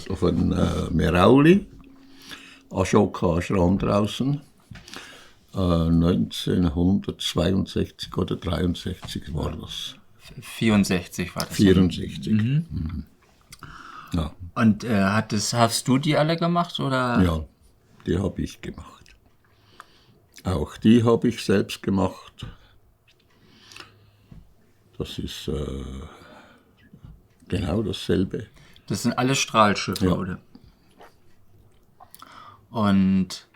Auf einem Merauli, Ashoka Ashram draußen, 1962 oder 63 war das. 64 war das. 64. Mhm. Ja. Und hast du die alle gemacht, oder? Ja, die habe ich gemacht. Auch die habe ich selbst gemacht. Das ist genau dasselbe. Das sind alle Strahlschiffe, Ja. oder? Und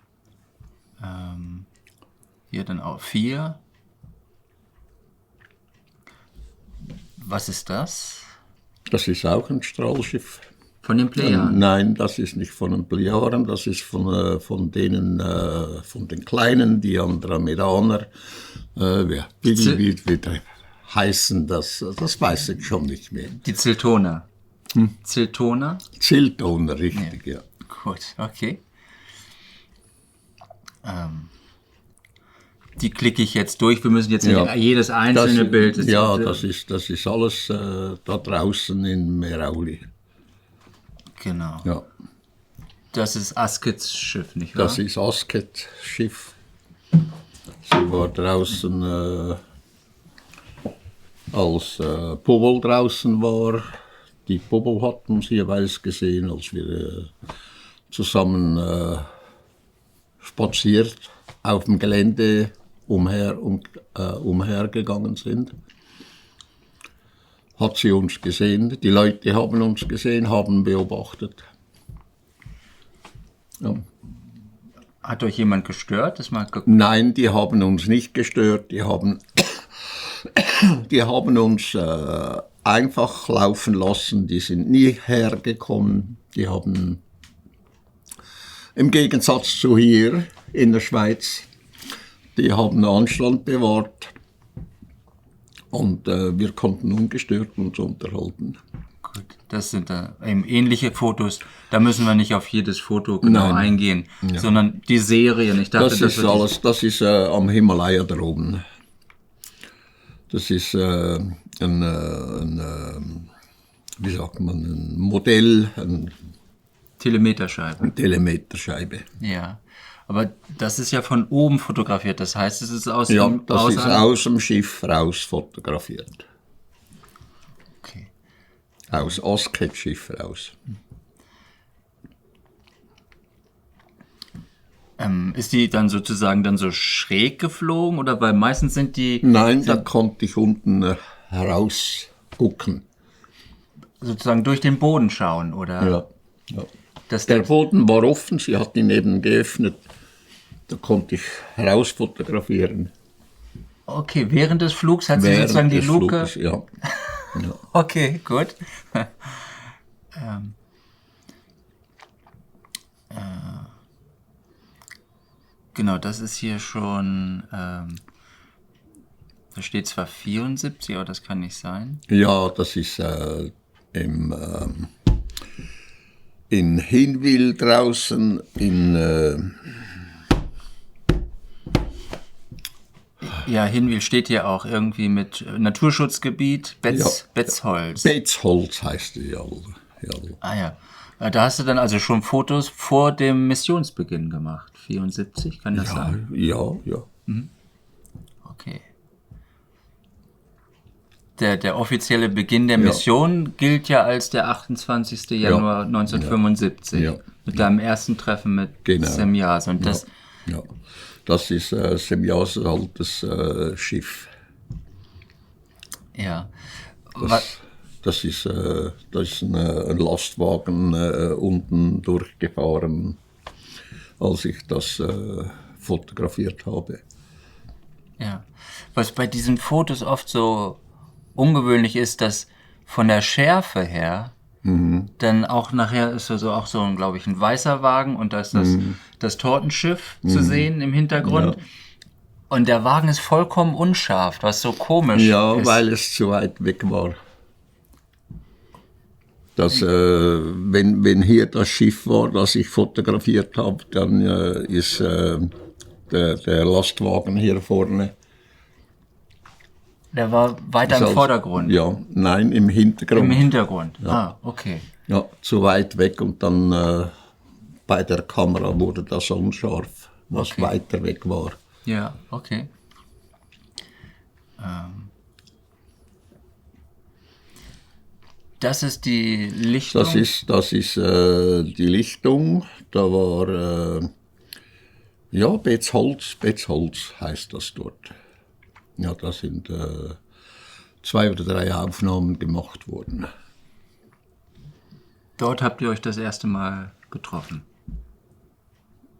hier dann auch 4. Was ist das? Das ist auch ein Strahlschiff. Von den Plejadern? Nein, das ist nicht von den Plejadern, das ist von den Kleinen, die Andromedaner. Wie heißen das? Das weiß ich schon nicht mehr. Die Ziltoner. Ziltoner? Ziltoner, richtig, ja. Gut, okay. Die klicke ich jetzt durch. Wir müssen jetzt nicht jedes einzelne Bild. Das ist alles da draußen in Merauli. Genau. Ja. Das ist Askets Schiff, nicht wahr? Das ist Askets Schiff. Sie war draußen, als Pobol draußen war. Die Pobol hat uns jeweils gesehen, als wir zusammen spaziert auf dem Gelände umhergegangen sind. Hat sie uns gesehen, die Leute haben uns gesehen, haben beobachtet. Ja. Hat euch jemand gestört? Nein, die haben uns nicht gestört, die haben uns einfach laufen lassen, die sind nie hergekommen, die haben im Gegensatz zu hier in der Schweiz, die haben Anstand bewahrt. Und wir konnten ungestört uns unterhalten. Gut, das sind eben ähnliche Fotos. Da müssen wir nicht auf jedes Foto genau eingehen, sondern die Serien. Ich dachte, das ist am Himalaya da oben. Das ist wie sagt man, ein Modell, eine Telemeterscheibe. Ja. Aber das ist ja von oben fotografiert, das heißt, es ist aus dem Schiff raus fotografiert. Okay. Aus Askets Schiff raus. Ist die dann sozusagen dann so schräg geflogen, oder weil meistens sind die... Nein, da konnte ich unten heraus gucken. Sozusagen durch den Boden schauen, oder? Ja. Der Boden war offen, sie hat ihn eben geöffnet. Da konnte ich heraus fotografieren. Okay, während des Flugs hat sie sozusagen die Luke... Fluges, ja. Okay, gut. Genau, das ist hier schon... da steht zwar 74, aber das kann nicht sein. Ja, das ist in Hinwil draußen, Ja, Hinwil steht hier auch irgendwie mit Naturschutzgebiet, Betzholz. Betzholz heißt die, ja. Ah ja, da hast du dann also schon Fotos vor dem Missionsbeginn gemacht, 74, kann das sein? Ja. Mhm. Okay. Der offizielle Beginn der Mission gilt ja als der 28. Januar 1975, mit deinem ersten Treffen mit Semjase. Und das ist Semjases altes Schiff. Ja. Das ist ein Lastwagen unten durchgefahren, als ich das fotografiert habe. Ja. Was bei diesen Fotos oft so ungewöhnlich ist, dass von der Schärfe her dann auch nachher ist also auch so, glaube ich, ein weißer Wagen und da ist das Tortenschiff zu sehen im Hintergrund. Ja. Und der Wagen ist vollkommen unscharf, was so komisch ist. Ja, weil es zu weit weg war. Wenn hier das Schiff war, das ich fotografiert habe, dann ist der Lastwagen hier vorne. Der war weiter im Vordergrund? Ja, nein, im Hintergrund. Im Hintergrund, ja. Okay. Ja, zu weit weg und dann bei der Kamera wurde das unscharf, was Okay. weiter weg war. Ja, okay. Das ist die Lichtung. Das ist die Lichtung. Da war Betzholz heißt das dort. Ja, da sind 2 oder 3 Aufnahmen gemacht worden. Dort habt ihr euch das erste Mal getroffen.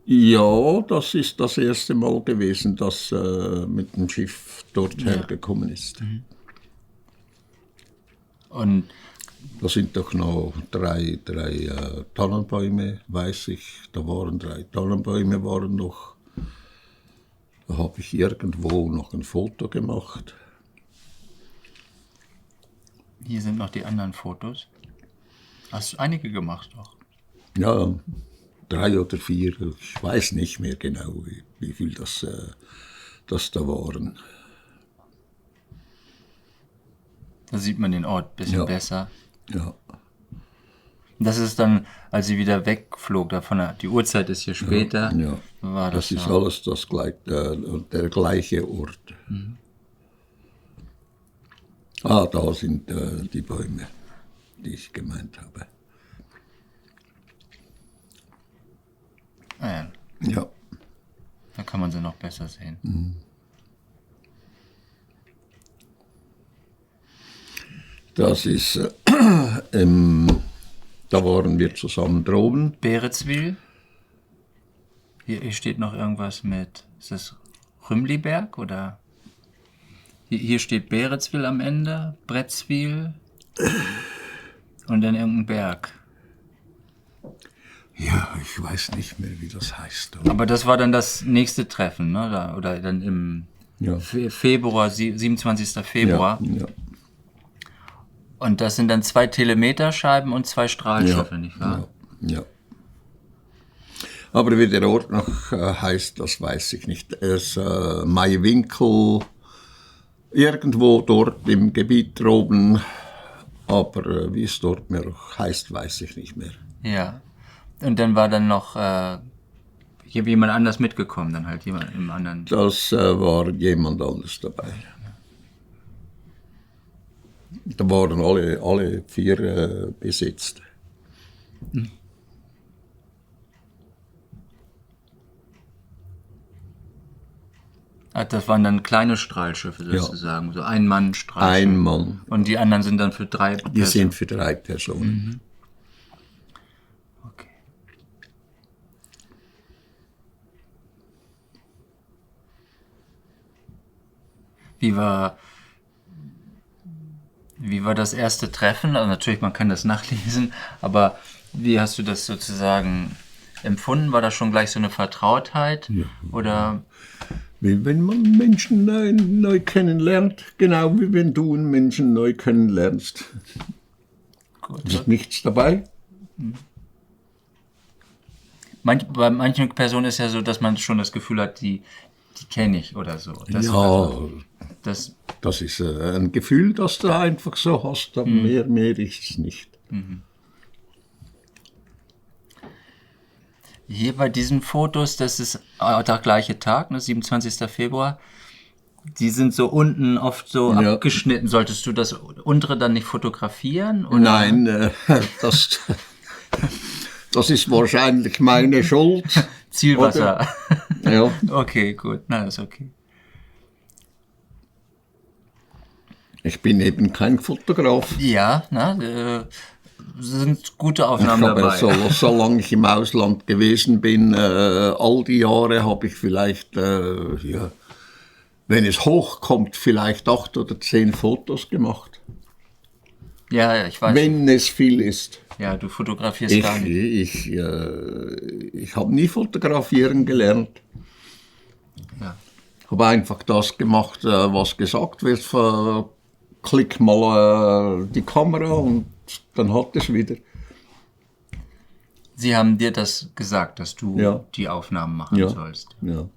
Ja, das ist das erste Mal gewesen, dass mit dem Schiff dort hergekommen ist. Und Da sind doch noch drei Tannenbäume, weiß ich. Da waren 3 Tannenbäume waren noch. Da habe ich irgendwo noch ein Foto gemacht. hier sind noch die anderen Fotos. Hast du einige gemacht auch? Ja, 3 oder 4, ich weiß nicht mehr genau, wie viel das da waren. Da sieht man den Ort ein bisschen Ja. besser. Ja, Das ist dann, als sie wieder wegflog, die Uhrzeit ist hier später, ja. war das Das ist ja. alles der gleiche Ort. Da sind die Bäume, die ich gemeint habe. Ah ja, Ja, da kann man sie noch besser sehen. das ist, da waren wir zusammen droben. Beretzwil. Hier steht noch irgendwas mit, ist das Rümliberg oder? Hier steht Beretzwil am Ende, Bretzwil und dann irgendein Berg. Ja, ich weiß nicht mehr, wie das heißt. Aber das war dann das nächste Treffen, ne? Oder dann im Ja. Februar, 27. Februar. Ja, Und das sind dann 2 Telemeterscheiben und 2 Strahlschiffe, nicht wahr? ja. Aber wie der Ort noch heißt, das weiß ich nicht. Es Maiwinkel, irgendwo dort im Gebiet droben. Aber wie es dort mehr heißt, weiß ich nicht mehr. Ja. Und dann war dann noch hier jemand anders mitgekommen, dann halt jemand im anderen. Das war jemand anders dabei. Da waren alle 4 besetzt. Das waren dann kleine Strahlschiffe sozusagen, so Ein-Mann-Strahlschiffe. Ein Mann. Und die anderen sind dann für 3 Die sind für 3 Personen. Okay. Wie war das erste Treffen? Also natürlich, man kann das nachlesen, aber wie hast du das sozusagen empfunden? War das schon gleich so eine Vertrautheit? Ja. Oder Wie wenn man Menschen neu kennenlernt, genau wie wenn du einen Menschen neu kennenlernst. gut, Ist nichts dabei? bei manchen Personen ist ja so, dass man schon das Gefühl hat, die kenne ich oder so. Das, Das ist ein Gefühl, das du einfach so hast, aber mehr ist es nicht. Hier bei diesen Fotos, das ist der gleiche Tag, ne, 27. Februar. Die sind so unten oft so Ja. abgeschnitten. Solltest du das untere dann nicht fotografieren? Oder? Nein, das ist wahrscheinlich meine Schuld. Zielwasser. Ja. Okay, gut. Na, ist okay. Ich bin eben kein Fotograf. Ja, sind gute Aufnahmen Ich habe dabei. solange ich im Ausland gewesen bin, all die Jahre habe ich vielleicht, wenn es hochkommt, vielleicht 8 oder 10 Fotos gemacht. Ja, ich weiß. Wenn es viel ist. Ja, du fotografierst gar nicht. Ich habe nie fotografieren gelernt. Ja. Ich habe einfach das gemacht, was gesagt wird. Klick mal die Kamera und dann hat es wieder. Sie haben dir das gesagt, dass du Ja. die Aufnahmen machen Ja. sollst. Ja.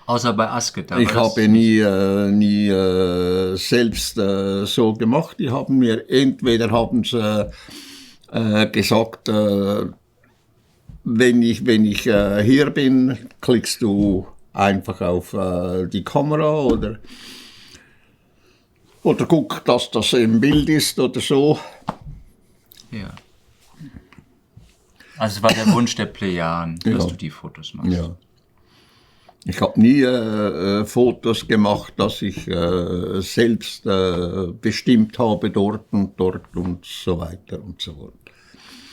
Außer bei Asket. aber Ich das- habe nie selbst so gemacht. Die haben mir entweder haben sie gesagt, wenn ich hier bin, klickst du einfach auf die Kamera oder guck, dass das im Bild ist oder so. Ja. Also es war der Wunsch der Plejaden, dass du die Fotos machst. Ja. Ich habe nie Fotos gemacht, dass ich selbst bestimmt habe, dort und so weiter und so fort.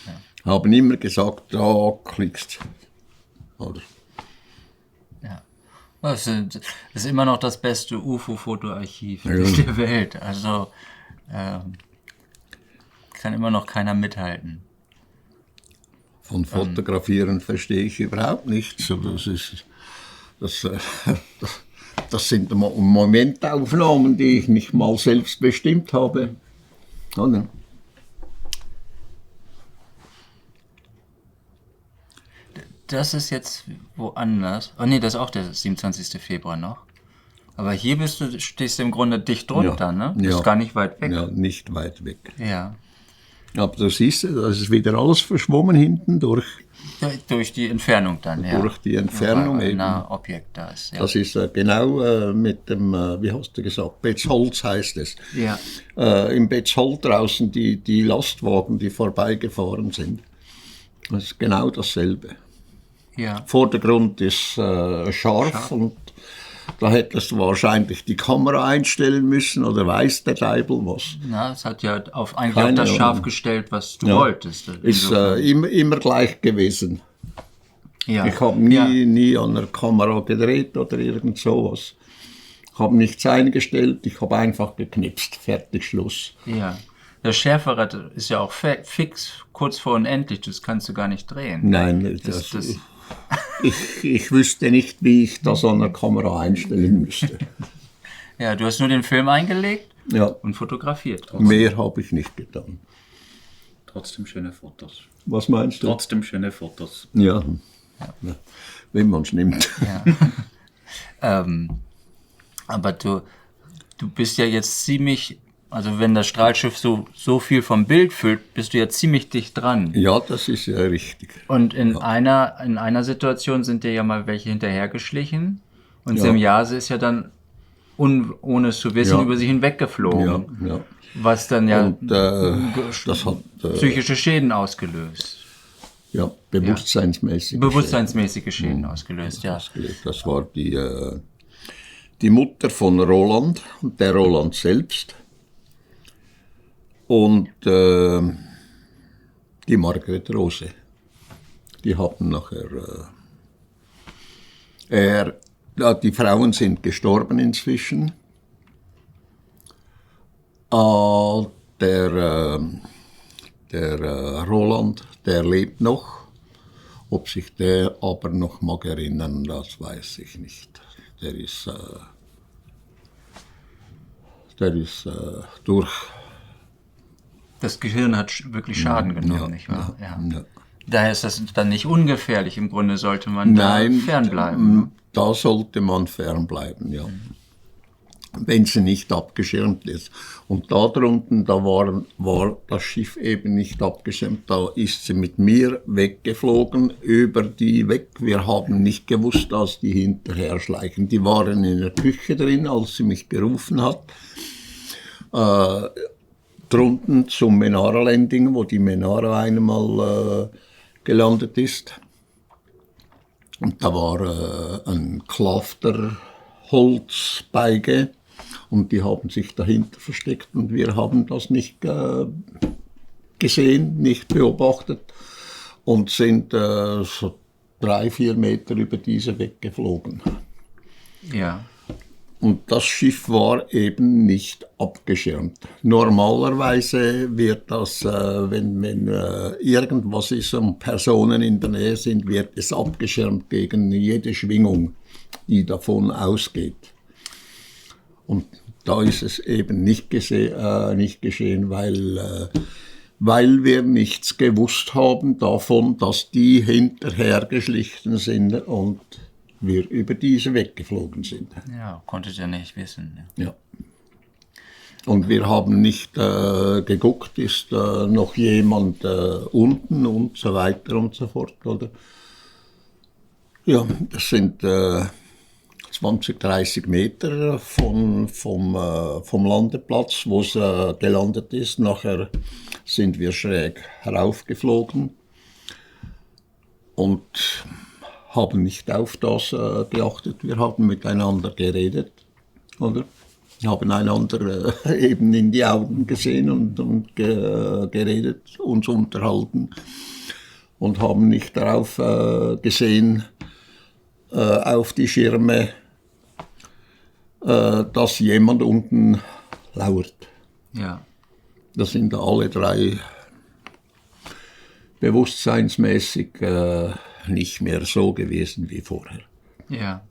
Ja. Haben immer gesagt, da klickst. Oder? Ja. Das ist immer noch das beste UFO-Fotoarchiv der Welt. Also kann immer noch keiner mithalten. Von Fotografieren verstehe ich überhaupt nichts. Das sind Momentaufnahmen, die ich nicht mal selbst bestimmt habe. Oder? Das ist jetzt woanders. Oh nee, das ist auch der 27. Februar noch. Aber hier stehst du im Grunde dicht drunter, ne? Du bist gar nicht weit weg. Ja, nicht weit weg. Ja. Aber du siehst, das ist wieder alles verschwommen hinten durch. Durch die Entfernung dann, ja. Durch die Entfernung weil eben. ein Objekt da ist. Ja. Das ist genau mit dem, wie hast du gesagt, Betzholz heißt es. Ja. Im Betzholz draußen die Lastwagen, die vorbeigefahren sind. Das ist genau dasselbe. Ja. Vordergrund ist scharf und da hättest du wahrscheinlich die Kamera einstellen müssen oder weiß der Teufel was. Na, es hat ja eigentlich auf das scharf gestellt, was du wolltest. Ist immer gleich gewesen. Ja. Ich habe nie an der Kamera gedreht oder irgend sowas. Ich habe nichts eingestellt, ich habe einfach geknipst. Fertig, Schluss. Ja. Das Schärferad ist ja auch fix, kurz vor unendlich, das kannst du gar nicht drehen. Nein, ich wüsste nicht, wie ich das an der Kamera einstellen müsste. Ja, du hast nur den Film eingelegt und fotografiert. Trotzdem. Mehr habe ich nicht getan. Trotzdem schöne Fotos. Was meinst du? Trotzdem schöne Fotos. Ja. Wenn man es nimmt. Ja. Aber du bist ja jetzt ziemlich, also wenn das Strahlschiff so viel vom Bild füllt, bist du ja ziemlich dicht dran. Ja, das ist ja richtig. Und in einer Situation sind dir ja mal welche hinterhergeschlichen und Semjase ist ja dann, ohne es zu wissen, über sie hinweggeflogen. Ja. Was dann ja und, das hat psychische Schäden ausgelöst. Ja, bewusstseinsmäßige Schäden ausgelöst, ja. Das war die Mutter von Roland und der Roland selbst. Und die Margret Rose. Die hatten nachher... die Frauen sind gestorben inzwischen. Der Roland, der lebt noch. Ob sich der aber noch mag erinnern, das weiß ich nicht. Der ist durch. Das Gehirn hat wirklich Schaden genommen, nicht wahr? Ja. Daher ist das dann nicht ungefährlich. Im Grunde sollte man da fernbleiben. Da sollte man fernbleiben, ja. Wenn sie nicht abgeschirmt ist. Und da drunten, da war das Schiff eben nicht abgeschirmt. Da ist sie mit mir weggeflogen, über die weg. Wir haben nicht gewusst, dass die hinterher schleichen. Die waren in der Küche drin, als sie mich gerufen hat. Drunten zum Menara Landing, wo die Menara einmal gelandet ist. Und da war ein Klafter Holzbeige und die haben sich dahinter versteckt und wir haben das nicht gesehen, nicht beobachtet und sind so 3-4 Meter über diese weggeflogen. Ja. Und das Schiff war eben nicht abgeschirmt. Normalerweise wird das, wenn irgendwas ist und Personen in der Nähe sind, wird es abgeschirmt gegen jede Schwingung, die davon ausgeht. Und da ist es eben nicht geschehen, weil wir nichts gewusst haben davon, dass die hinterhergeschlichen sind und wir über diese weggeflogen sind. Ja, konntet ihr nicht wissen. Ja. Und wir haben nicht geguckt, ist noch jemand unten und so weiter und so fort, oder? Ja, das sind 20, 30 Meter vom Landeplatz, wo es gelandet ist. Nachher sind wir schräg heraufgeflogen und haben nicht auf das geachtet. Wir haben miteinander geredet, oder? Wir haben einander eben in die Augen gesehen und geredet, uns unterhalten und haben nicht darauf gesehen, auf die Schirme, dass jemand unten lauert. Ja. Das sind alle drei bewusstseinsmäßig nicht mehr so gewesen wie vorher. Ja.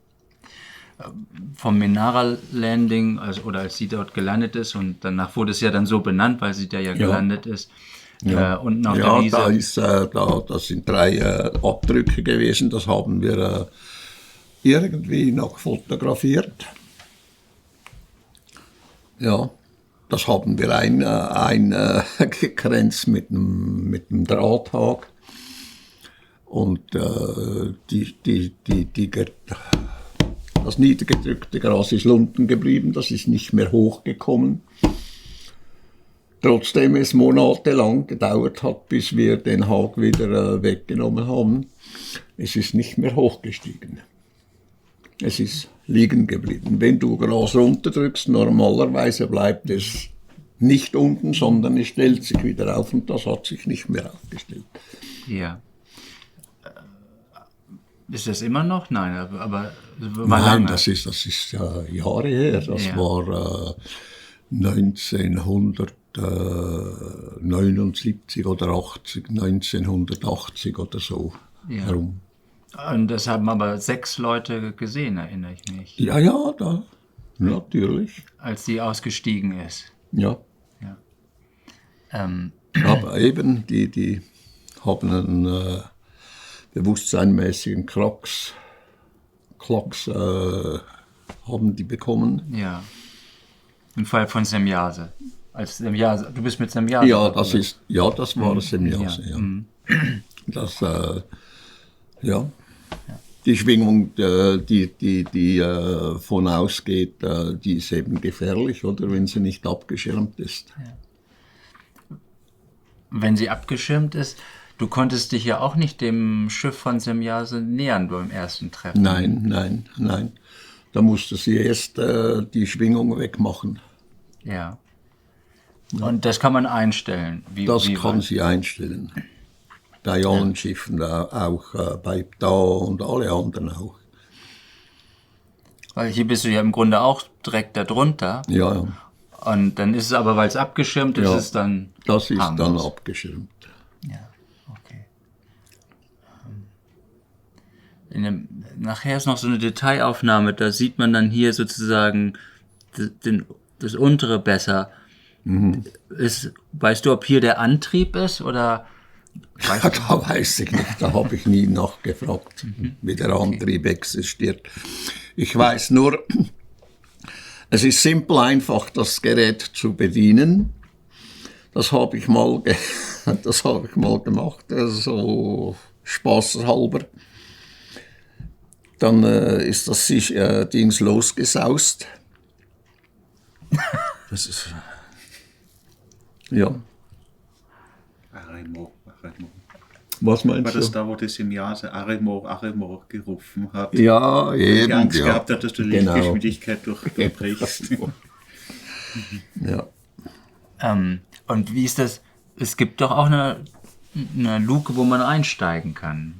Vom Menara Landing, oder als sie dort gelandet ist, und danach wurde es ja dann so benannt, weil sie da ja gelandet ist. Ja, Und auf der Wiese. Das sind 3 Abdrücke gewesen, das haben wir irgendwie noch fotografiert. Ja, das haben wir eingegrenzt mit einem Drahthag. Und das niedergedrückte Gras ist unten geblieben, das ist nicht mehr hochgekommen. Trotzdem es monatelang gedauert hat, bis wir den Hag wieder weggenommen haben. Es ist nicht mehr hochgestiegen. Es ist liegen geblieben. Wenn du Gras runterdrückst, normalerweise bleibt es nicht unten, sondern es stellt sich wieder auf und das hat sich nicht mehr aufgestellt. Ja. Ist das immer noch? Nein, aber war Nein, lange. das ist Jahre her. Das war 1979 oder 1980 oder so herum. Und das haben aber 6 Leute gesehen, erinnere ich mich. Ja, da, natürlich. Als sie ausgestiegen ist. Ja. Aber eben, die haben einen bewusstseinmäßigen Klacks haben die bekommen. Ja. Im Fall von Semjase. Als Semjase, du bist mit Semjase. Ja, das war Semjase. Ja. Das, die Schwingung, die von ausgeht, die ist eben gefährlich, oder wenn sie nicht abgeschirmt ist. Ja. Wenn sie abgeschirmt ist, du konntest dich ja auch nicht dem Schiff von Semjase nähern beim ersten Treffen. Nein. Da musste sie erst die Schwingung wegmachen. Ja. Und das kann man einstellen. Das kann sie einstellen. Bei allen Schiffen auch, bei Da und alle anderen auch. Weil hier bist du ja im Grunde auch direkt darunter. Ja. Und dann ist es aber, weil es abgeschirmt ist, ist es dann das ist harmlos. dann abgeschirmt. Ja, okay. Nachher ist noch so eine Detailaufnahme, da sieht man dann hier sozusagen das untere besser. Weißt du, ob hier der Antrieb ist oder... Da weiß ich nicht, da habe ich nie nachgefragt, wie der Antrieb existiert. Ich weiß nur, es ist simpel einfach, das Gerät zu bedienen. Das habe ich mal gemacht, so spaßhalber. Dann ist das Dings losgesaust. Das ist... Ja. Aremo. Was meinst War du? das da, wo das im Jahr Aremo gerufen hat? Ja, eben. Die Angst ja. gehabt hat, dass du die Lichtgeschwindigkeit durchbrichst. Ja. Und wie ist das? Es gibt doch auch eine Luke, wo man einsteigen kann,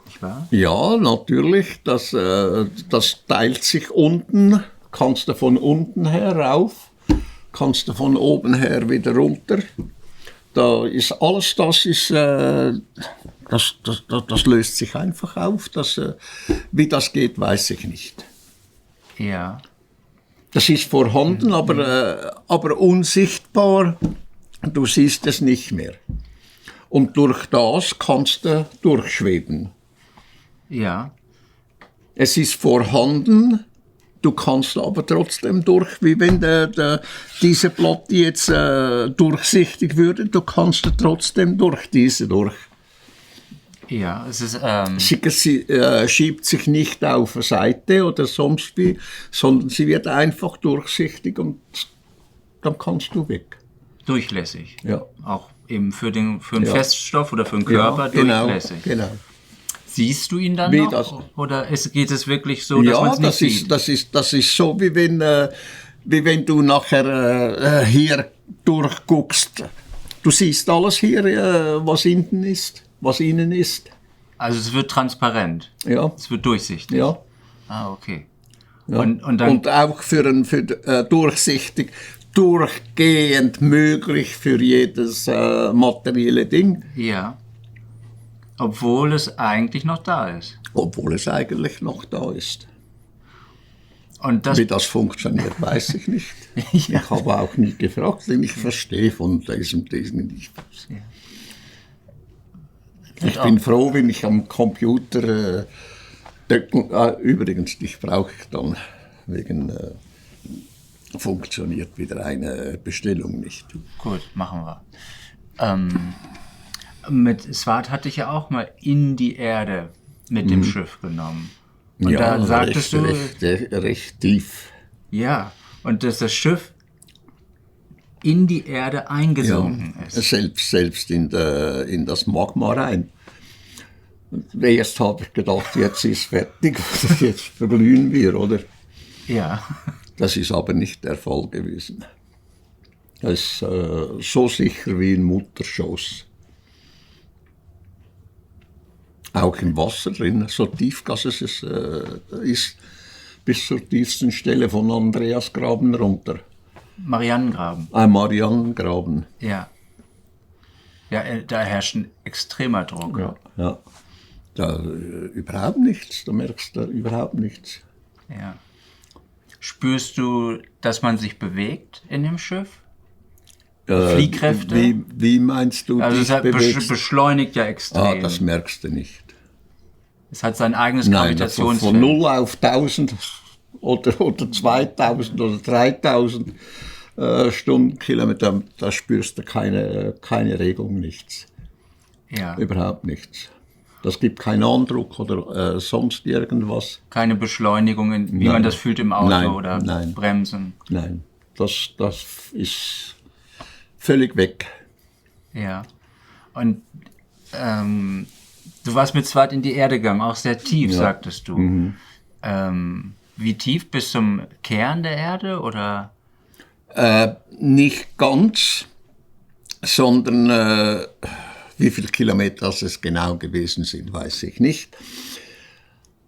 nicht wahr? Ja, natürlich. Das teilt sich unten. Kannst du von unten her rauf, kannst du von oben her wieder runter. Da ist alles, das löst sich einfach auf. Wie das geht, weiß ich nicht. Ja. Das ist vorhanden, aber unsichtbar. Du siehst es nicht mehr. Und durch das kannst du durchschweben. Ja. Es ist vorhanden, Du kannst aber trotzdem durch, wie wenn diese Platte jetzt durchsichtig würde, du kannst trotzdem durch diese durch. Ja, es ist, Sie schiebt sich nicht auf eine Seite oder sonst wie, sondern sie wird einfach durchsichtig und dann kannst du weg. durchlässig. Ja. Auch eben für einen Ja. Feststoff oder für den Körper genau, durchlässig. genau. Siehst du ihn dann Wie noch? das? Oder geht es wirklich so, dass man Ja, es nicht sieht? das ist so, wie wenn du nachher hier durchguckst. Du siehst alles hier, was innen ist, was innen ist. Also es wird transparent. Ja, Es wird durchsichtig. ja. Ah, okay. Ja. Und dann, Und auch für durchsichtig, durchgehend möglich für jedes materielle Ding, ja. Obwohl es eigentlich noch da ist. obwohl es eigentlich noch da ist. Und das, Wie das funktioniert, weiß ich nicht. Ich habe auch nie gefragt, denn ich verstehe von diesem nicht. Ich bin froh, wenn ich am Computer übrigens, dich brauche ich dann wegen funktioniert wieder eine Bestellung nicht. gut, machen wir. Mit Swart hatte ich ja auch mal in die Erde mit dem Schiff genommen. Und da sagtest recht tief. ja, und dass das Schiff in die Erde eingesunken ist. Selbst in das Magma rein. Und erst habe ich gedacht, jetzt ist fertig, jetzt verglühen wir, oder? Ja, Das ist aber nicht der Fall gewesen. Das ist so sicher wie ein Mutterschoß. Auch im Wasser drin, so tief, dass es ist bis zur tiefsten Stelle von Andreasgraben runter. Marianengraben. Marianengraben. Ja. Ja, da herrscht ein extremer Druck. Ja. Da überhaupt nichts, da merkst du überhaupt nichts. Ja. Spürst du, dass man sich bewegt in dem Schiff? Fliehkräfte? Wie meinst du, Also dich es hat bewegst? beschleunigt ja extrem. Das merkst du nicht. Es hat sein eigenes Nein, Gravitationsfeld. von 0 auf 1000 oder 2000 oder 3000 Stundenkilometer, da spürst du keine Regung, nichts. Ja. Überhaupt nichts. Das gibt keinen Andruck oder sonst irgendwas. Keine Beschleunigungen, wie Nein. man das fühlt im Auto Nein, oder nein. Bremsen. Nein, das ist völlig weg. Ja. Und du warst mit Swart in die Erde gegangen, auch sehr tief, sagtest du. Wie tief? Bis zum Kern der Erde oder? Nicht ganz, sondern wie viele Kilometer es genau gewesen sind, weiß ich nicht.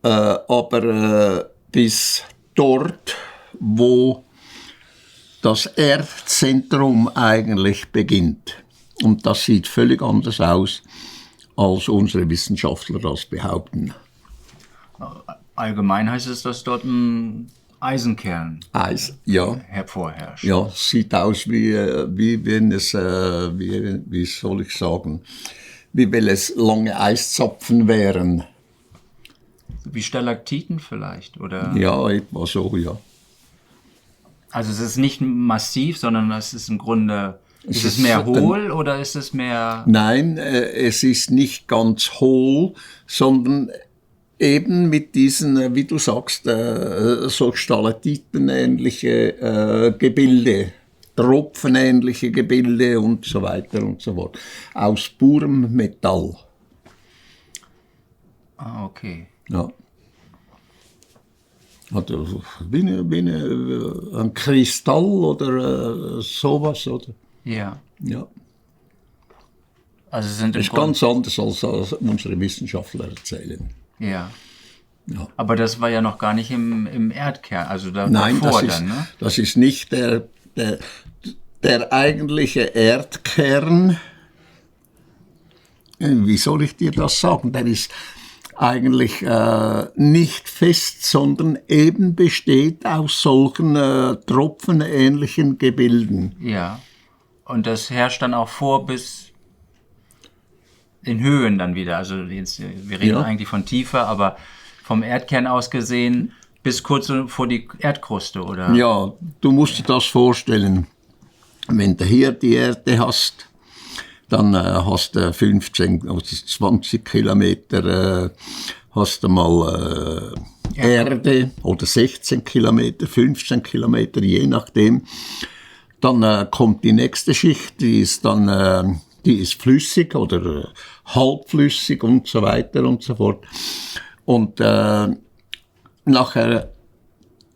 Aber bis dort, wo das Erdzentrum eigentlich beginnt. Und das sieht völlig anders aus, als unsere Wissenschaftler das behaupten. Allgemein heißt es, dass dort ein Eisenkern Eis, ja. hervorherrscht. Ja, sieht aus wie wenn es, wie soll ich sagen, wie wenn es lange Eiszapfen wären. Wie Stalaktiten vielleicht, oder? Ja, etwa so, ja. Also es ist nicht massiv, sondern es ist im Grunde, ist es ist mehr hohl oder ist es mehr... Nein, es ist nicht ganz hohl, sondern eben mit diesen, wie du sagst, so Stalaktitenähnliche Gebilde, tropfenähnliche Gebilde und so weiter und so fort. Aus purem Metall. Ah, okay. Ja. Also wie ein Kristall oder sowas, oder? Ja. Ja. Also es sind im Das ist Grunde... ganz anders, als unsere Wissenschaftler erzählen. Ja. Ja. Aber das war ja noch gar nicht im Erdkern, also Nein, davor dann, ne? das ist nicht der eigentliche Erdkern. Wie soll ich dir das sagen? Der ist eigentlich nicht fest, sondern eben besteht aus solchen tropfenähnlichen Gebilden. Ja. Und das herrscht dann auch vor bis in Höhen dann wieder. Also jetzt, wir reden Ja. eigentlich von Tiefe, aber vom Erdkern aus gesehen Bis kurz vor die Erdkruste, oder? Ja, du musst dir das vorstellen. Wenn du hier die Erde hast, dann hast du 15, also 20 Kilometer hast du mal Erde oder 16 Kilometer, 15 Kilometer, je nachdem. Dann kommt die nächste Schicht, die ist flüssig oder halbflüssig und so weiter und so fort. Und nachher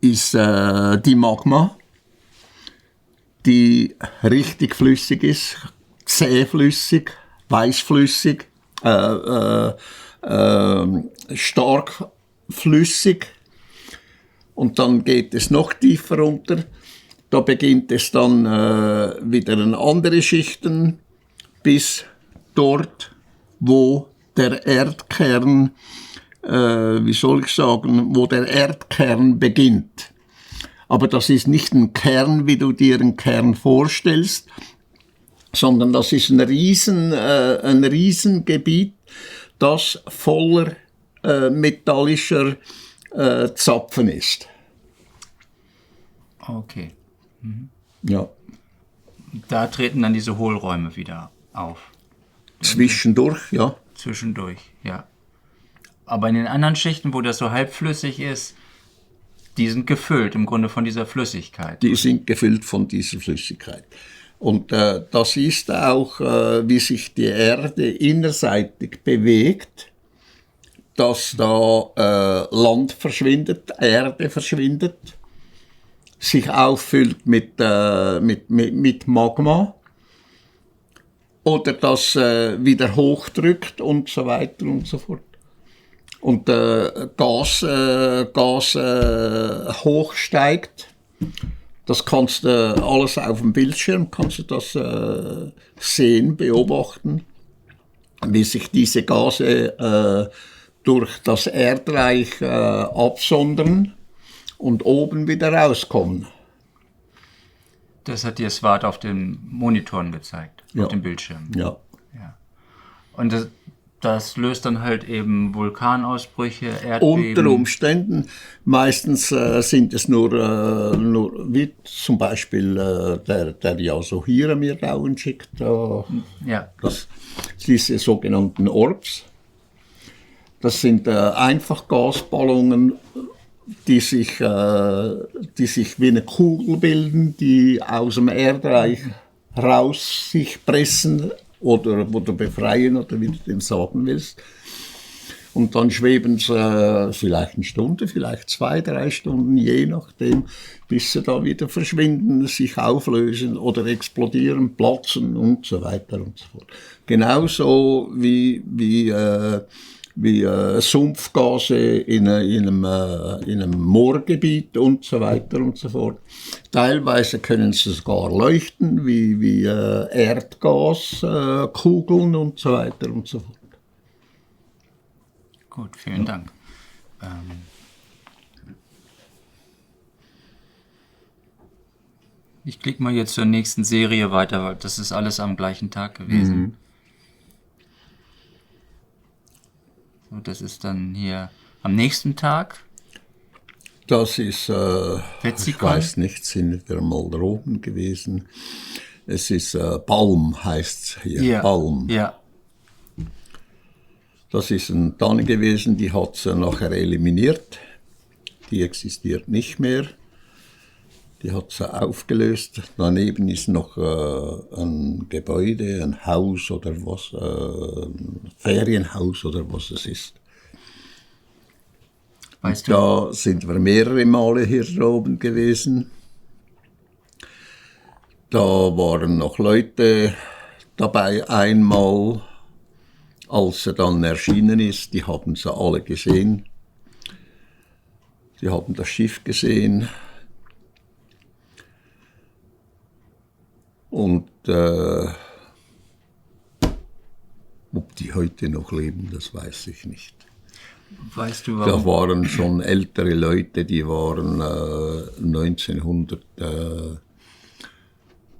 ist die Magma, die richtig flüssig ist, zähflüssig, weißflüssig, stark flüssig. Und dann geht es noch tiefer runter. Da beginnt es dann wieder in andere Schichten, bis dort, wo der Erdkern, wo der Erdkern beginnt. Aber das ist nicht ein Kern, wie du dir einen Kern vorstellst, sondern das ist ein Riesengebiet, das voller metallischer Zapfen ist. Okay. Ja. Da treten dann diese Hohlräume wieder auf. Zwischendurch, ja. Zwischendurch, ja. Aber in den anderen Schichten, wo das so halbflüssig ist, die sind gefüllt im Grunde von dieser Flüssigkeit. Die sind gefüllt von dieser Flüssigkeit. Und das ist auch, wie sich die Erde innerseitig bewegt, dass da Land verschwindet, Erde verschwindet, sich auffüllt mit Magma oder das wieder hochdrückt und so weiter und so fort. Und Gas hochsteigt. Das kannst du alles auf dem Bildschirm, kannst du das sehen, beobachten, wie sich diese Gase durch das Erdreich absondern und oben wieder rauskommen. Das hat dir Swart auf den Monitoren gezeigt, Ja. auf dem Bildschirm. Ja. Ja. Und das löst dann halt eben Vulkanausbrüche, Erdbeben. Unter Umständen, meistens sind es nur wie zum Beispiel der Yasuhira mir dauernd schickt, Ja. diese sogenannten Orbs. Das sind einfach Gasballungen, die sich wie eine Kugel bilden, die aus dem Erdreich raus sich pressen oder befreien oder wie du dem sagen willst. Und dann schweben sie vielleicht eine Stunde, vielleicht 2, 3 Stunden, je nachdem, bis sie da wieder verschwinden, sich auflösen oder explodieren, platzen und so weiter und so fort. Genauso wie Sumpfgase in einem Moorgebiet und so weiter und so fort. Teilweise können sie sogar leuchten, wie Erdgaskugeln und so weiter und so fort. Gut, vielen Dank. Ich klicke mal jetzt zur nächsten Serie weiter, weil das ist alles am gleichen Tag gewesen. So, das ist dann hier am nächsten Tag. Das ist, ich Wetzikon? weiß nicht, sind wir mal da oben gewesen. Es ist Balm, heißt es hier. Ja. Balm. Ja. Das ist eine Tanne gewesen, die hat sie nachher eliminiert. Die existiert nicht mehr. Die hat sie aufgelöst. Daneben ist noch ein Gebäude, ein Haus oder was, ein Ferienhaus oder was es ist. Weißt du? Da sind wir mehrere Male hier oben gewesen. Da waren noch Leute dabei einmal, als er dann erschienen ist, die haben sie alle gesehen. Die haben das Schiff gesehen. Und ob die heute noch leben, das weiß ich nicht. Weißt du, Da warum? waren schon ältere Leute, die waren 1900,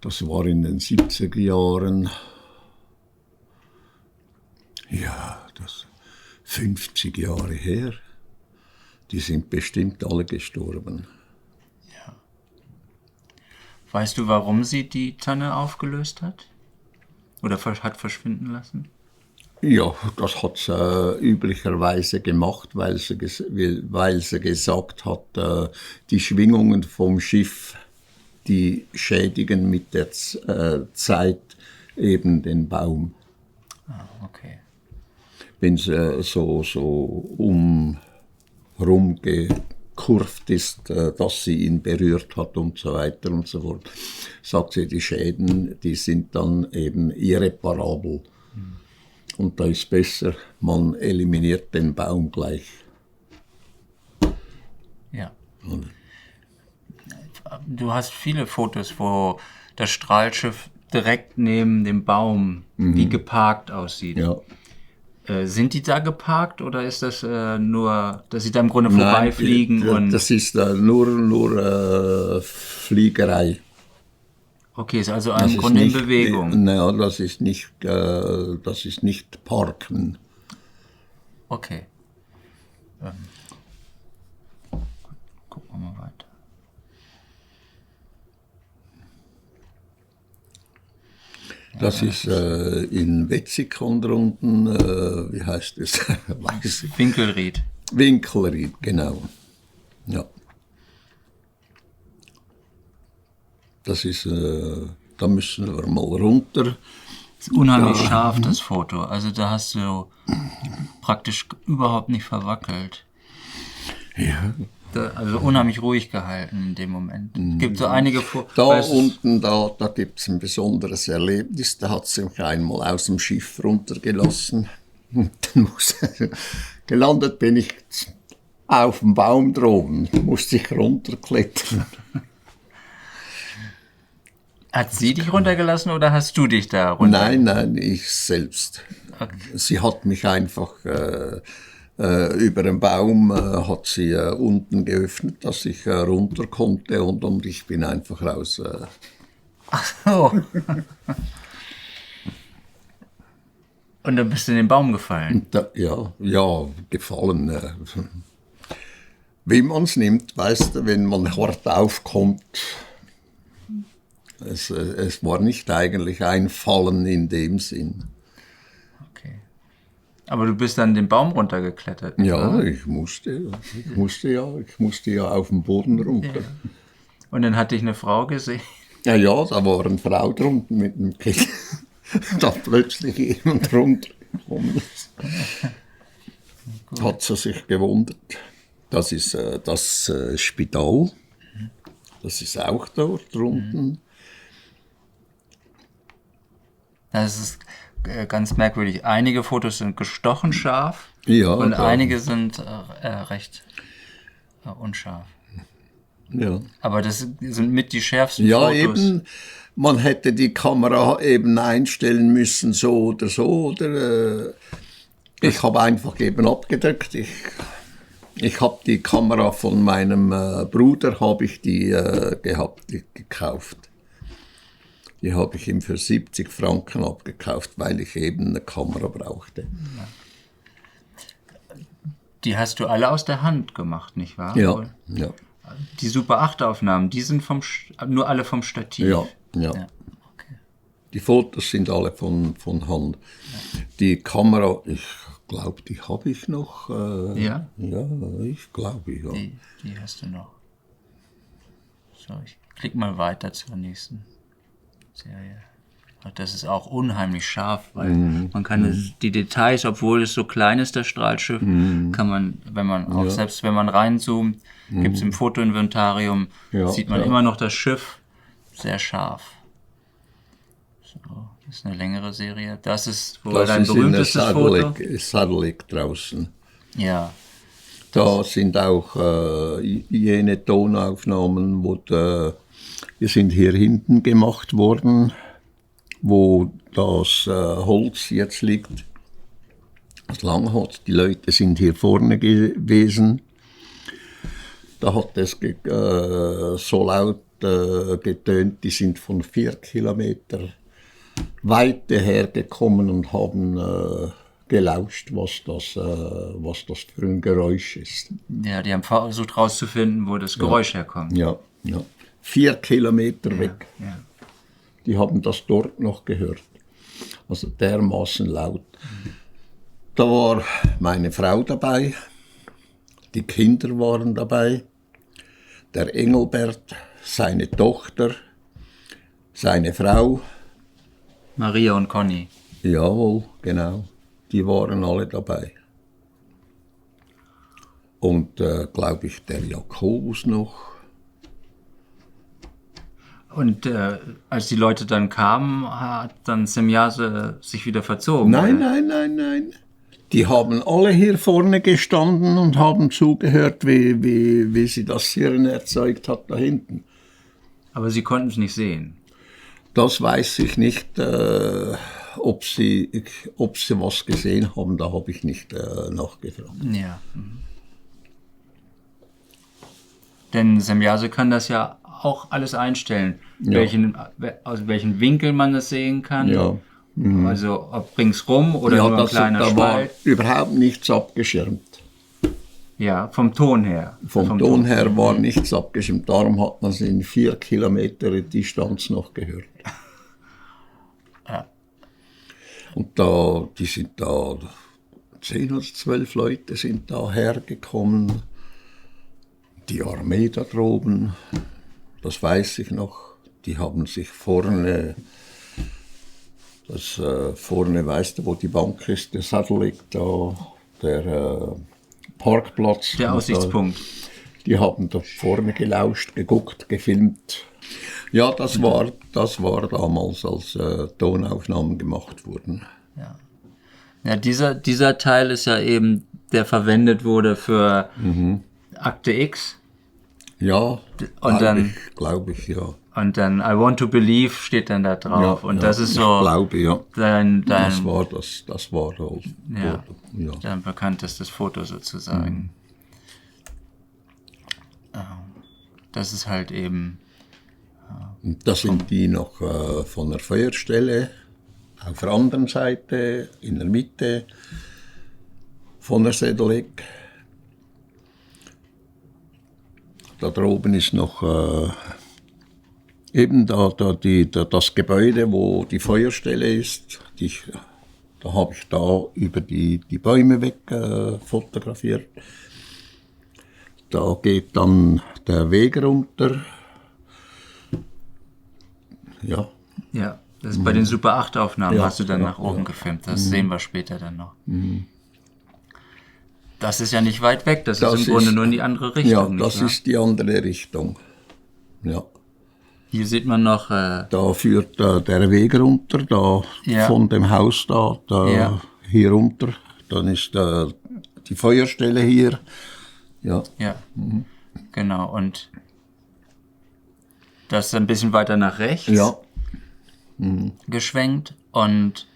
das war in den 70er Jahren, ja, das 50 Jahre her. Die sind bestimmt alle gestorben. Weißt du, warum sie die Tanne aufgelöst hat? Oder hat verschwinden lassen? Ja, das hat sie üblicherweise gemacht, weil sie gesagt hat, die Schwingungen vom Schiff, die schädigen mit der Zeit eben den Baum. Ah, okay. Wenn sie so rumgekurvt ist, dass sie ihn berührt hat und so weiter und so fort, sagt sie, die Schäden, die sind dann eben irreparabel. Und da ist besser, man eliminiert den Baum gleich. Ja. Du hast viele Fotos, wo das Strahlschiff direkt neben dem Baum wie geparkt aussieht. Ja. Sind die da geparkt oder ist das nur, dass sie da im Grunde vorbeifliegen? Nein, das ist nur Fliegerei. Okay, ist also im Grunde in Bewegung. Nein, das ist nicht Parken. Okay. Gucken wir mal weiter. Das ist in Wetzikon drunten, wie heißt es? Winkelried. Winkelried, genau. Ja. Das ist, da müssen wir mal runter. Das ist unheimlich scharf, das Foto. Also da hast du praktisch überhaupt nicht verwackelt. Ja. Also unheimlich ruhig gehalten in dem Moment. Es gibt so einige Fotos. Da unten, da gibt es ein besonderes Erlebnis. Da hat sie mich einmal aus dem Schiff runtergelassen. Und dann gelandet bin ich auf dem Baum droben. Musste ich runterklettern. Hat sie dich runtergelassen oder hast du dich da runtergelassen? Nein, ich selbst. Okay. Sie hat mich einfach über den Baum hat sie unten geöffnet, dass ich runter konnte und ich bin einfach raus. Ach so. Und dann bist du in den Baum gefallen? Ja, gefallen. Wie man es nimmt, weißt du, wenn man hart aufkommt. Es war nicht eigentlich ein Fallen in dem Sinn. Okay. Aber du bist dann den Baum runtergeklettert? Ja, oder? ich musste ja auf den Boden runter. Ja. Und dann hat dich eine Frau gesehen? Ja, da war eine Frau drunten mit dem Kind. Da plötzlich jemand runtergekommen ist. Hat sie sich gewundert. Das ist das Spital. Das ist auch dort drunten. Das ist ganz merkwürdig. Einige Fotos sind gestochen scharf und da, einige sind recht unscharf. Ja. Aber das sind mit die schärfsten Ja, Fotos. eben. Man hätte die Kamera eben einstellen müssen, so oder so. Oder, ich habe einfach eben abgedrückt. Ich habe die Kamera von meinem Bruder gekauft. Die habe ich ihm für 70 Franken abgekauft, weil ich eben eine Kamera brauchte. Die hast du alle aus der Hand gemacht, nicht wahr? Ja. Die Super 8 Aufnahmen, die sind nur alle vom Stativ. Ja. Okay. Die Fotos sind alle von Hand. Ja. Die Kamera, ich glaube, die habe ich noch. Ja? Ja, ich glaube, ja. Die hast du noch. So, ich klicke mal weiter zur nächsten Serie. Das ist auch unheimlich scharf, weil man kann die Details, obwohl es so klein ist, das Strahlschiff, kann man, wenn man auch selbst wenn man reinzoomt, gibt es im Fotoinventarium, sieht man immer noch das Schiff sehr scharf. So, das ist eine längere Serie. Das ist wohl dein berühmtestes Foto. Sadlik draußen. Ja. Da sind auch jene Tonaufnahmen, die sind hier hinten gemacht worden, wo das Holz jetzt liegt, das Langholz. Die Leute sind hier vorne gewesen. Da hat es so laut getönt, die sind von 4 Kilometer Weite hergekommen und haben gelauscht, was das für ein Geräusch ist. Ja, die haben versucht rauszufinden, wo das Geräusch herkommt. Ja, ja. 4 Kilometer weg. Ja. Die haben das dort noch gehört. Also dermaßen laut. Da war meine Frau dabei, die Kinder waren dabei, der Engelbert, seine Tochter, seine Frau. Maria und Conny. Jawohl, genau. Die waren alle dabei. Und, glaube ich, der Jakobus noch. Und als die Leute dann kamen, hat dann Semjase sich wieder verzogen? Nein, oder? nein. Die haben alle hier vorne gestanden und haben zugehört, wie sie das Hirn erzeugt hat da hinten. Aber sie konnten es nicht sehen. Das weiß ich nicht, ob sie was gesehen haben, da habe ich nicht nachgefragt. Ja. Denn Semjase kann das ja auch alles einstellen, Ja. aus welchem Winkel man das sehen kann. Ja. Also ob ringsrum oder Ja, nur ein kleiner da war Spalt. überhaupt nichts abgeschirmt. Ja, vom Ton her. Vom Ton her war nichts abgeschirmt. Darum hat man sie in 4 Kilometer Distanz noch gehört. Ja. Und die sind da, 10 oder 12 Leute sind da hergekommen. Die Armee da droben, das weiß ich noch. Die haben sich vorne, vorne, weißt du, wo die Bank ist, der Sattel liegt da, der Parkplatz. Der Aussichtspunkt. Die haben da vorne gelauscht, geguckt, gefilmt. Ja, das war damals, als Tonaufnahmen gemacht wurden. Ja, dieser Teil ist ja eben, der verwendet wurde für Akte X. Ja, glaube ich, ja. Und dann I Want to Believe steht dann da drauf. Ja, und ja, das ist ich so glaube, ja. dein Das war halt. ja, Ja. dein bekanntestes Foto sozusagen. Das ist halt eben. Und da sind die noch von der Feuerstelle auf der anderen Seite, in der Mitte von der Sedeleck. Da droben ist noch eben das Gebäude, wo die Feuerstelle ist. Da habe ich da über die Bäume weg fotografiert. Da geht dann der Weg runter. Ja. Ja, das ist bei den Super 8 Aufnahmen Ja, hast du dann ja, nach oben ja. gefilmt. Das sehen wir später dann noch. Das ist ja nicht weit weg, das Das ist im Grunde ist- nur in die andere Richtung. Ja, nicht das wahr? ist die andere Richtung. Ja. Hier sieht man noch, Da führt der Weg runter, da Ja. von dem Haus da Ja. hier runter. Dann ist die Feuerstelle hier. Ja. ja, genau, und das ist ein bisschen weiter nach rechts Ja. geschwenkt und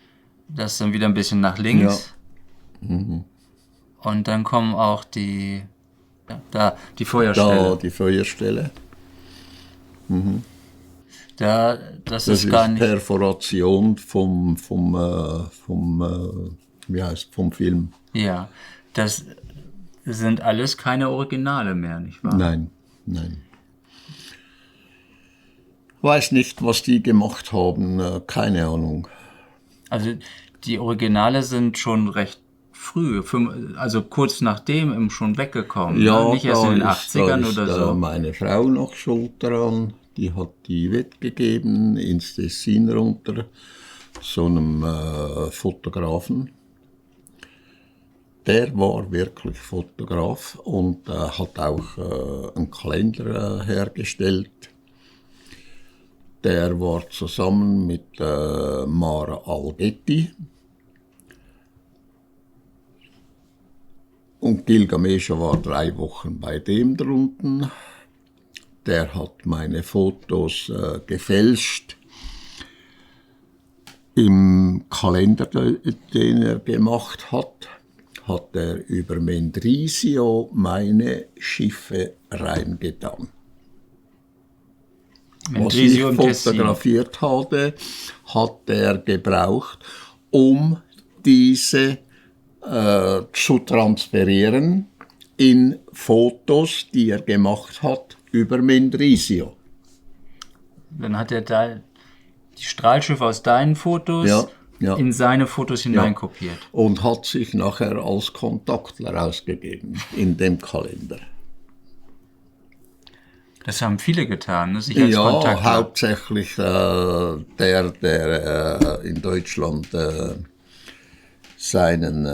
das dann wieder ein bisschen nach links. Und dann kommen auch die Feuerstelle. Da die Feuerstelle. Das Das ist ist gar nicht. Perforation vom Film. Ja, das sind alles keine Originale mehr, nicht wahr? Nein. Weiß nicht, was die gemacht haben, keine Ahnung. Also die Originale sind schon recht früh, also kurz nachdem schon weggekommen. Ja, ne? Nicht erst in den da 80ern ist, oder so. meine Frau noch schuld daran. Die hat die weggegeben ins Tessin runter, so einem Fotografen. Der war wirklich Fotograf und hat auch einen Kalender hergestellt. Der war zusammen mit Mara Algetti. Und Gilgamesha war 3 Wochen bei dem drunten. Der hat meine Fotos gefälscht. Im Kalender, den er gemacht hat, hat er über Mendrisio meine Schiffe reingetan. Mendrisio Was im ich Tessin. fotografiert hatte, hat er gebraucht, um diese zu transferieren in Fotos, die er gemacht hat über Mendrisio. Dann hat er da die Strahlschiffe aus deinen Fotos in seine Fotos hineinkopiert. Und hat sich nachher als Kontaktler ausgegeben in dem Kalender. Das haben viele getan, ne? Sich als Kontaktler. Hauptsächlich der in Deutschland seinen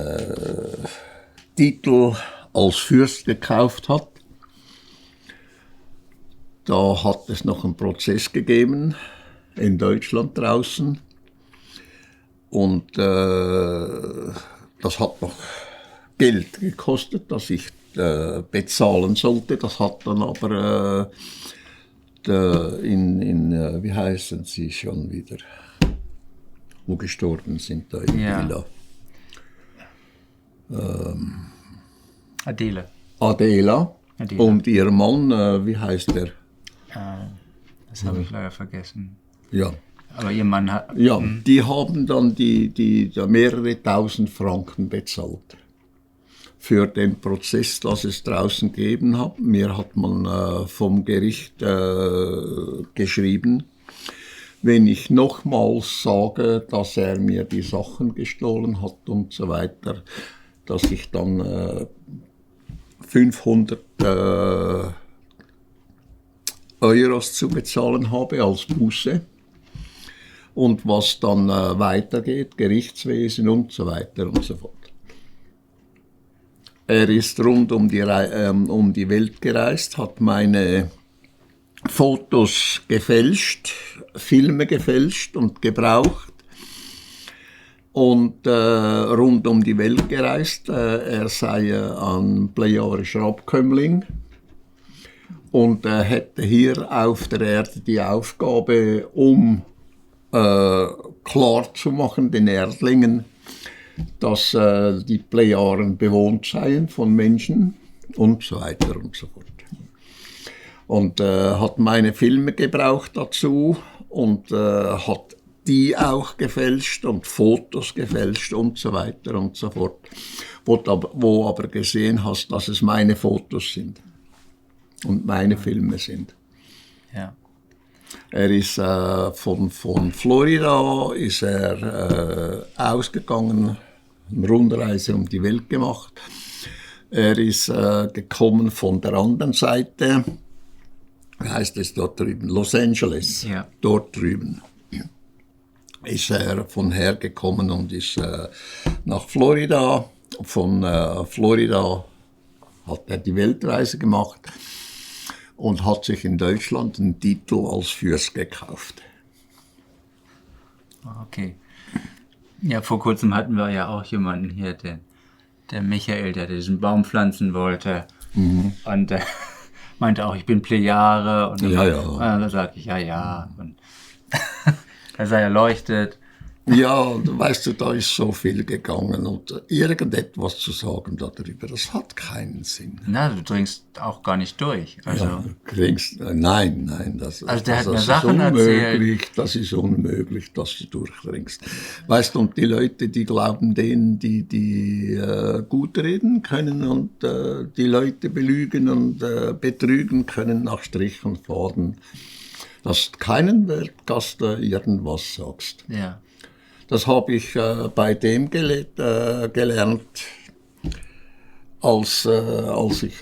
Titel als Fürst gekauft hat. Da hat es noch einen Prozess gegeben in Deutschland draußen. Und das hat noch Geld gekostet, das ich bezahlen sollte. Das hat dann aber wie heißen sie schon wieder, wo gestorben sind, da in Villa. Adela. Und ihr Mann, wie heißt der? Das habe ich leider vergessen. Ja. Aber ihr Mann hat... Ja, die haben dann die mehrere tausend Franken bezahlt für den Prozess, das es draußen gegeben hat. Mir hat man vom Gericht geschrieben, wenn ich nochmals sage, dass er mir die Sachen gestohlen hat und so weiter, dass ich dann 500 Euros zu bezahlen habe als Buße. Und was dann weitergeht, Gerichtswesen und so weiter und so fort. Er ist rund um die Welt gereist, hat meine Fotos gefälscht, Filme gefälscht und gebraucht und rund um die Welt gereist. Er sei ein plejarischer Abkömmling und er hätte hier auf der Erde die Aufgabe, um klar zu machen den Erdlingen, dass die Plejaren bewohnt seien von Menschen und so weiter und so fort. Und hat meine Filme gebraucht dazu und hat die auch gefälscht und Fotos gefälscht und so weiter und so fort, wo aber gesehen hast, dass es meine Fotos sind und meine Filme sind. Ja. Er ist von Florida ist er ausgegangen, eine Rundreise um die Welt gemacht. Er ist gekommen von der anderen Seite, wie heißt es dort drüben, Los Angeles, dort drüben. Ist er von hergekommen und ist nach Florida. Von Florida hat er die Weltreise gemacht und hat sich in Deutschland einen Titel als Fürst gekauft. Okay. Ja, vor kurzem hatten wir ja auch jemanden hier, der Michael, der diesen Baum pflanzen wollte. Mhm. Und meinte auch, ich bin Plejare. Und da sagte ich, ja. Und er sei erleuchtet. Ja, weißt du, da ist so viel gegangen und irgendetwas zu sagen darüber, das hat keinen Sinn. Na, du dringst auch gar nicht durch. Also, ja, nein, das hat mir ist Sachen unmöglich, erzählt. Das ist unmöglich, dass du durchdringst. Weißt du, und die Leute, die glauben denen, die gut reden können und die Leute belügen und betrügen können nach Strich und Faden, dass keinen Wert, dass du irgendwas sagst. Ja. Das habe ich bei dem gelernt, als ich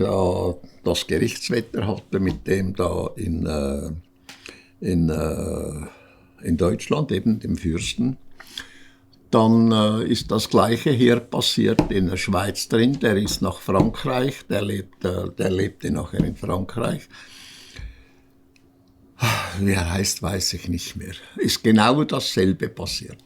das Gerichtswetter hatte mit dem da in Deutschland, eben dem Fürsten. Dann ist das Gleiche hier passiert in der Schweiz drin. Der ist nach Frankreich, der lebte nachher in Frankreich. Wie er heißt, weiß ich nicht mehr. Ist genau dasselbe passiert.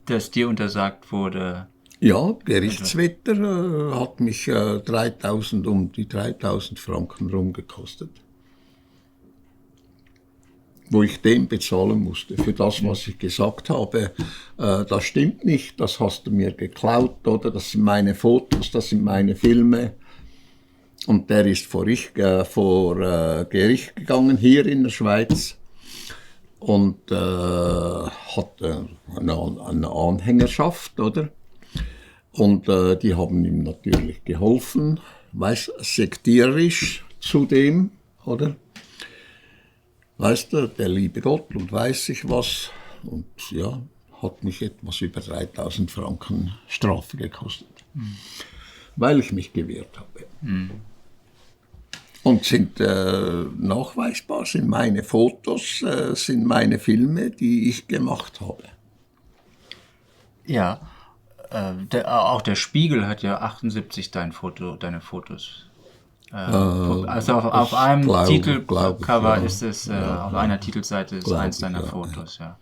Dass dir untersagt wurde? Ja, Gerichtswetter hat mich um die 3000 Franken rumgekostet. Wo ich dem bezahlen musste für das, was ich gesagt habe. Das stimmt nicht, das hast du mir geklaut, oder? Das sind meine Fotos, das sind meine Filme. Und der ist vor Gericht gegangen, hier in der Schweiz. und hatte eine Anhängerschaft, oder? Und die haben ihm natürlich geholfen, sektierisch zudem, oder? Weißt du, der liebe Gott und weiß ich was. Und ja, hat mich etwas über 3.000 Franken Strafe gekostet, weil ich mich gewehrt habe. Und sind nachweisbar, sind meine Fotos, sind meine Filme, die ich gemacht habe. Ja, auch der Spiegel hat ja 78 deine Fotos. Also auf einem Titelcover ist es, auf einer Titelseite ist eins deiner Fotos, ja.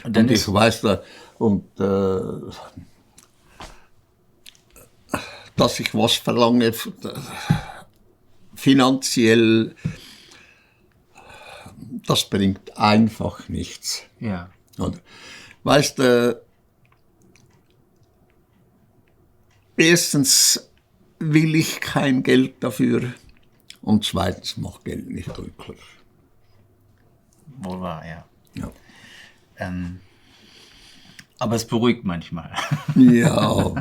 Und dann ich weiß da, dass ich was verlange, finanziell, das bringt einfach nichts. Ja. Oder? Weißt du, erstens will ich kein Geld dafür und zweitens macht Geld nicht glücklich. Wohl wahr, ja. Ja. Aber es beruhigt manchmal. Ja,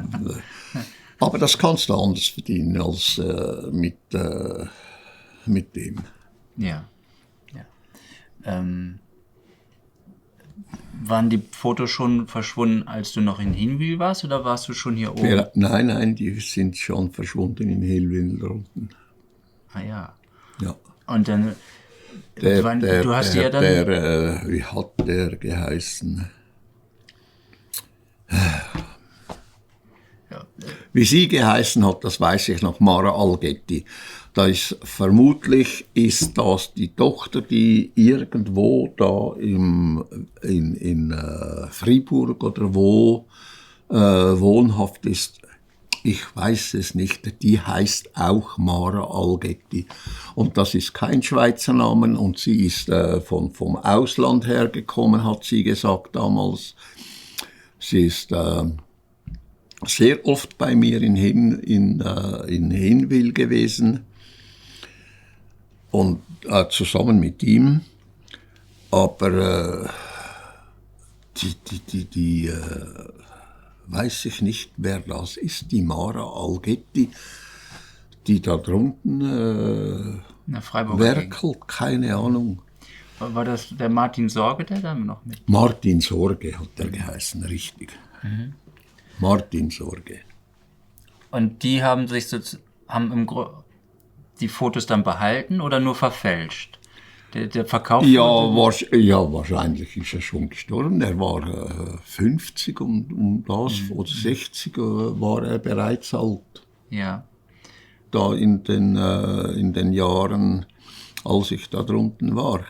aber das kannst du anders verdienen als mit dem. Ja. Waren die Fotos schon verschwunden, als du noch in Hinwil warst, oder warst du schon hier oben? Ja, nein, die sind schon verschwunden in Hillwil unten. Ah ja. Ja. Und dann, du hast ja dann... wie hat der geheißen? Ja. Wie sie geheißen hat, das weiß ich noch, Mara Algetti. Vermutlich ist das die Tochter, die irgendwo da in Fribourg oder wo wohnhaft ist. Ich weiß es nicht. Die heißt auch Mara Algetti. Und das ist kein Schweizer Name und sie ist vom Ausland hergekommen, hat sie gesagt damals. Sie ist sehr oft bei mir in Hinwil gewesen und zusammen mit ihm. Aber die weiß ich nicht, wer das ist, die Mara Algetti, die da drunten werkelt, keine Ahnung. War das der Martin Sorge, der da noch mit? Martin Sorge hat der geheißen, richtig. Mhm. Martin Sorge. Und die haben die Fotos dann behalten oder nur verfälscht? Der Verkauf? Ja, wahrscheinlich ist er schon gestorben. Er war 50 und das, oder 60 war er bereits alt. Ja. Da in den Jahren, als ich da drunten war.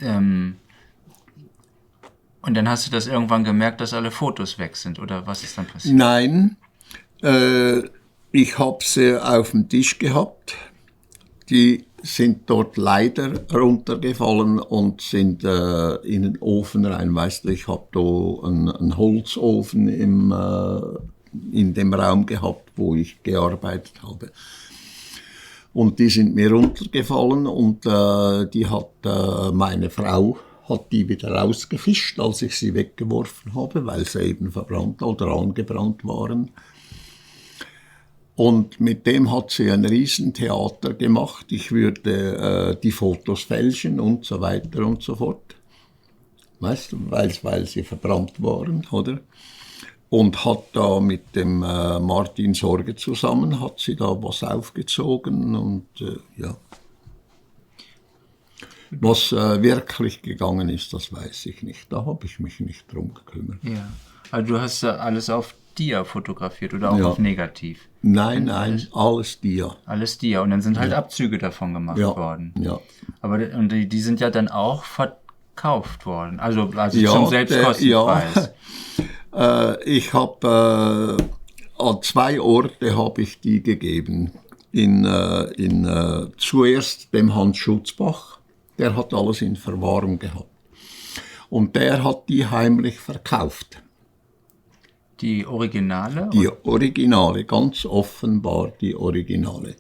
Und dann hast du das irgendwann gemerkt, dass alle Fotos weg sind, oder was ist dann passiert? Nein, ich habe sie auf dem Tisch gehabt. Die sind dort leider runtergefallen und sind in den Ofen rein. Weißt du, ich habe da einen Holzofen in dem Raum gehabt, wo ich gearbeitet habe. Und die sind mir runtergefallen und die hat meine Frau hat die wieder rausgefischt, als ich sie weggeworfen habe, weil sie eben verbrannt oder angebrannt waren. Und mit dem hat sie ein Riesentheater gemacht. Ich würde die Fotos fälschen und so weiter und so fort. Weißt du, weil sie verbrannt waren, oder? Und hat da mit dem Martin Sorge zusammen, hat sie da was aufgezogen und ja. Was wirklich gegangen ist, das weiß ich nicht. Da habe ich mich nicht drum gekümmert. Ja. Also du hast alles auf Dia fotografiert oder auch auf Negativ? Nein, alles Dia. Alles Dia. Und dann sind halt Abzüge davon gemacht worden. Ja. Aber und die sind ja dann auch verkauft worden. Also zum Selbstkostenpreis. Ich habe an 2 Orte habe ich die gegeben. Zuerst dem Hans Schutzbach. Der hat alles in Verwahrung gehabt. Und der hat die heimlich verkauft. Die Originale? Die Originale, ganz offenbar die Originale.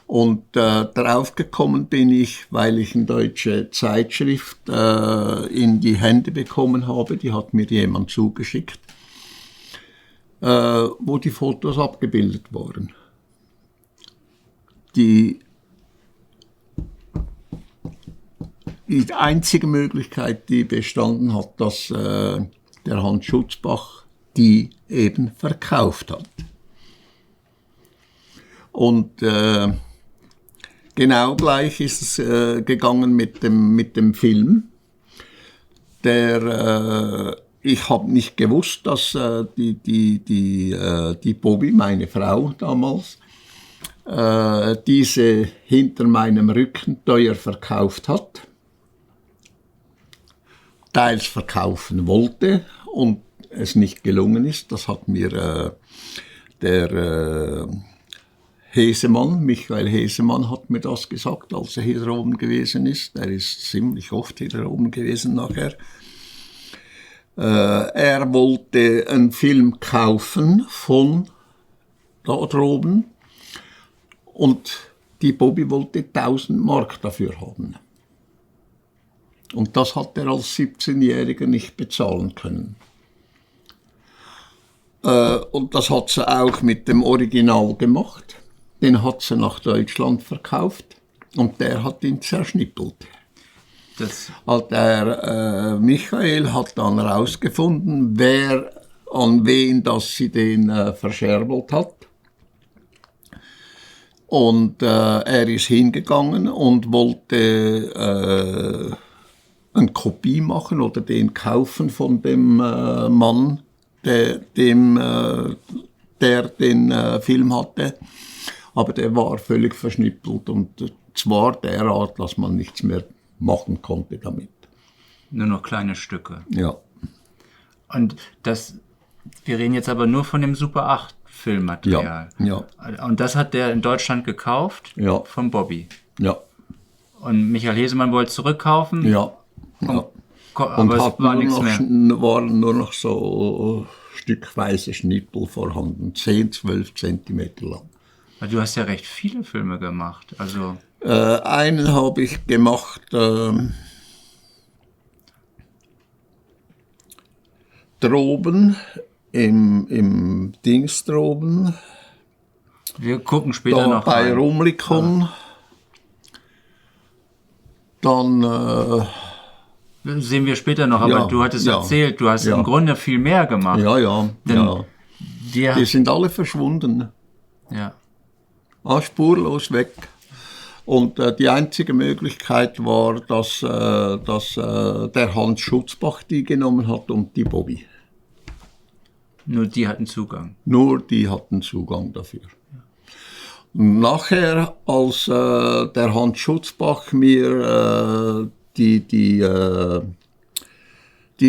Und darauf gekommen bin ich, weil ich eine deutsche Zeitschrift in die Hände bekommen habe, die hat mir jemand zugeschickt, wo die Fotos abgebildet waren. Die einzige Möglichkeit, die bestanden hat, dass der Hans Schutzbach die eben verkauft hat. Und genau gleich ist es gegangen mit dem Film. Ich habe nicht gewusst, dass die Bobby, meine Frau damals, diese hinter meinem Rücken teuer verkauft hat, teils verkaufen wollte und es nicht gelungen ist. Das hat mir der Hesemann, Michael Hesemann, hat mir das gesagt, als er hier oben gewesen ist. Er ist ziemlich oft hier oben gewesen nachher. Er wollte einen Film kaufen von da droben und die Bobby wollte 1000 Mark dafür haben. Und das hat er als 17-Jähriger nicht bezahlen können. Und das hat sie auch mit dem Original gemacht. Den hat sie nach Deutschland verkauft und der hat ihn zerschnippelt. Der Michael hat dann herausgefunden, an wen das sie den verscherbelt hat. Und er ist hingegangen und wollte eine Kopie machen oder den kaufen von dem Mann, der den Film hatte. Aber der war völlig verschnippelt und zwar derart, dass man nichts mehr machen konnte damit. Nur noch kleine Stücke. Ja. Und wir reden jetzt aber nur von dem Super 8 Filmmaterial. Ja. Und das hat der in Deutschland gekauft? Ja. Von Bobby? Ja. Und Michael Hesemann wollte zurückkaufen? Ja. Aber es waren nur noch so stückweise Schnippel vorhanden, 10, 12 Zentimeter lang. Du hast ja recht viele Filme gemacht. Also einen habe ich gemacht, droben, im Dings droben. Wir gucken später noch bei rein. Rumlikon. Dann sehen wir später noch, aber du hattest erzählt, du hast im Grunde viel mehr gemacht. Ja. Die sind alle verschwunden. Ja. Spurlos weg. Und die einzige Möglichkeit war, dass der Hans Schutzbach die genommen hat und die Bobby. Nur die hatten Zugang. Nur die hatten Zugang dafür. Nachher, als der Hans Schutzbach mir die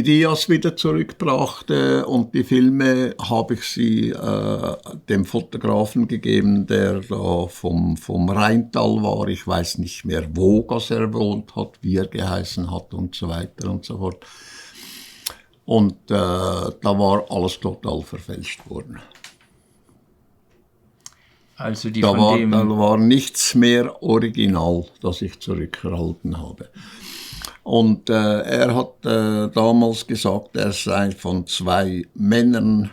Dias wieder zurückbrachte und die Filme, habe ich sie dem Fotografen gegeben, der da vom Rheintal war. Ich weiß nicht mehr, wo er wohnt hat, wie er geheißen hat und so weiter und so fort. Und da war alles total verfälscht worden. Also da war nichts mehr original, das ich zurückgehalten habe. Und er hat damals gesagt, er sei von 2 Männern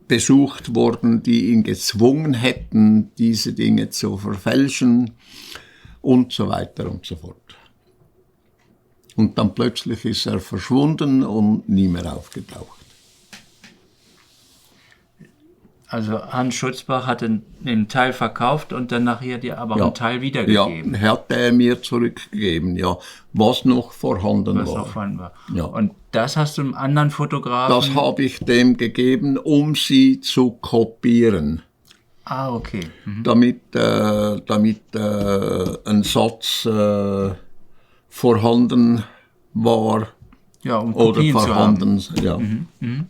besucht worden, die ihn gezwungen hätten, diese Dinge zu verfälschen und so weiter und so fort. Und dann plötzlich ist er verschwunden und nie mehr aufgetaucht. Also Hans Schutzbach hat den Teil verkauft und dann nachher dir aber einen Teil wiedergegeben. Ja, hat er mir zurückgegeben, was noch vorhanden war. Ja. Und das hast du einem anderen Fotografen? Das habe ich dem gegeben, um sie zu kopieren. Ah, okay. Mhm. Damit ein Satz vorhanden war um oder Kopien vorhanden. Zu haben. Ja. Mhm.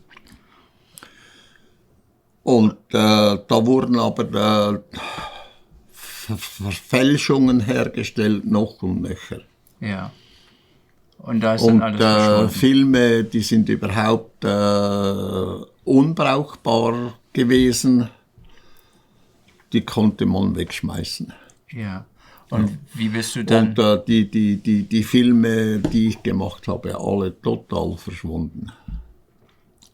Und da wurden aber Verfälschungen hergestellt, noch und nöcher. Ja. Und da ist dann alles verschwunden. Filme, die sind überhaupt unbrauchbar gewesen, die konnte man wegschmeißen. Ja. Und wie bist du dann? Und die Filme, die ich gemacht habe, alle total verschwunden.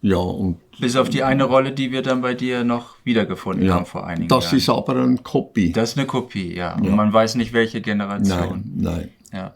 Ja, und Bis auf die eine Rolle, die wir dann bei dir noch wiedergefunden haben vor einigen Jahren. das ist aber eine Kopie. Das ist eine Kopie, ja. Und man weiß nicht, welche Generation. Nein. Ja.